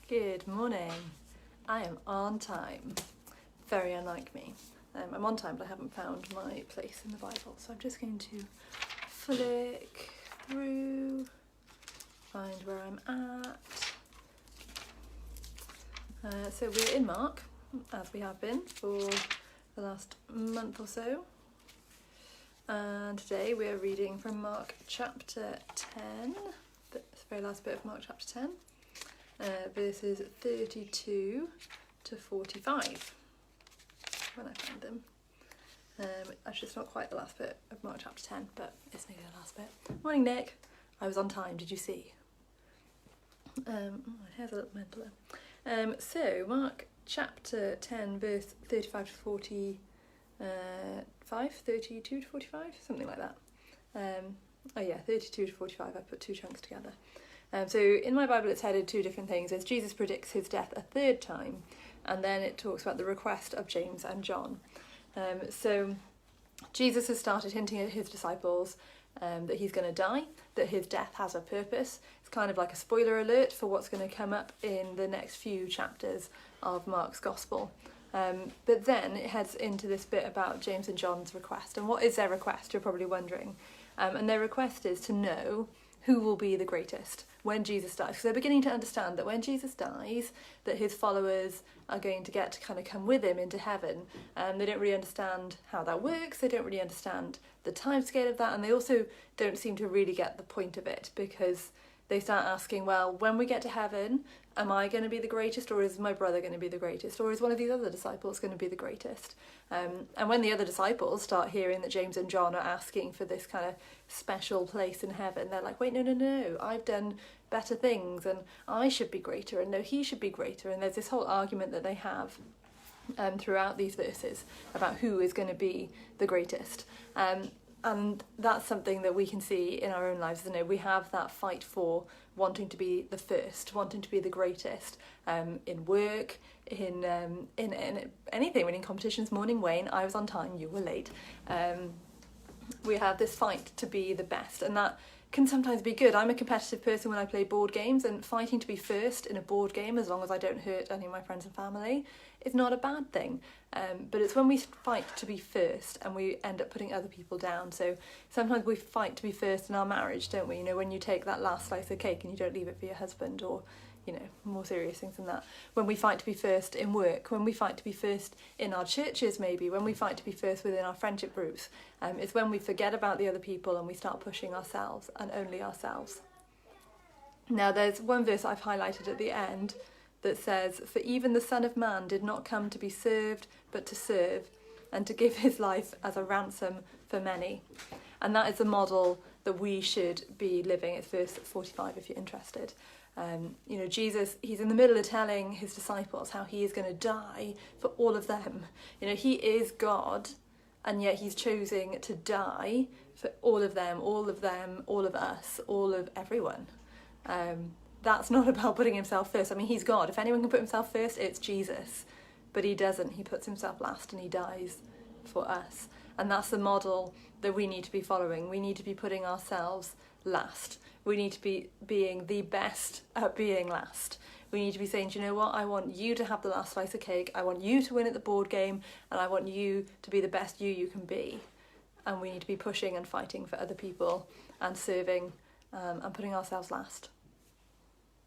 Good morning. I am on time. Very unlike me. I'm on time, but I haven't found my place in the Bible. So I'm just going to flick through, find where I'm at. So we're in Mark, as we have been for the last month or so. And today we are reading from Mark chapter 10, the very last bit of Mark chapter 10. Verses 32 to 45 when I find them. Actually, it's not quite the last bit of Mark chapter 10, but it's nearly the last bit. Morning, Nick. I was on time, did you see? My hair's a little mental. So, Mark chapter 10, verse 35 to 45, 32 to 45, something like that. 32 to 45, I put two chunks together. So in my Bible it's headed two different things. As Jesus predicts his death a third time, and then it talks about the request of James and John. So Jesus has started hinting at his disciples that he's going to die, that his death has a purpose. It's kind of like a spoiler alert for what's going to come up in the next few chapters of Mark's Gospel. But then it heads into this bit about James and John's request. And what is their request, you're probably wondering. And their request is to know who will be the greatest when Jesus dies. Because they're beginning to understand that when Jesus dies, that his followers are going to get to kind of come with him into heaven. They don't really understand how that works. They don't really understand the timescale of that. And they also don't seem to really get the point of it, because they start asking, well, when we get to heaven, am I going to be the greatest, or is my brother going to be the greatest, or is one of these other disciples going to be the greatest? And when the other disciples start hearing that James and John are asking for this kind of special place in heaven, they're like, wait, no, I've done better things and I should be greater, and no, he should be greater. And there's this whole argument that they have throughout these verses about who is going to be the greatest. And that's something that we can see in our own lives, isn't it? We have that fight for wanting to be the first, wanting to be the greatest, in work, in anything. Winning competitions, morning Wayne, I was on time, you were late. We have this fight to be the best, and that can sometimes be good. I'm a competitive person when I play board games, and fighting to be first in a board game, as long as I don't hurt any of my friends and family, is not a bad thing. But it's when we fight to be first and we end up putting other people down. So sometimes we fight to be first in our marriage, don't we? You know, when you take that last slice of cake and you don't leave it for your husband, or, you know, more serious things than that. When we fight to be first in work, when we fight to be first in our churches maybe, when we fight to be first within our friendship groups, it's when we forget about the other people and we start pushing ourselves and only ourselves. Now there's one verse I've highlighted at the end that says, "For even the Son of Man did not come to be served, but to serve, and to give his life as a ransom for many." And that is the model that we should be living. It's verse 45 if you're interested. You know, Jesus, he's in the middle of telling his disciples how he is going to die for all of them. You know, he is God, and yet he's choosing to die for all of them, all of us, all of everyone. That's not about putting himself first. I mean, he's God. If anyone can put himself first, it's Jesus. But he doesn't. He puts himself last and he dies for us. And that's the model that we need to be following. We need to be putting ourselves last. We need to be being the best at being last. We need to be saying, do you know what? I want you to have the last slice of cake. I want you to win at the board game. And I want you to be the best you can be. And we need to be pushing and fighting for other people and serving and putting ourselves last.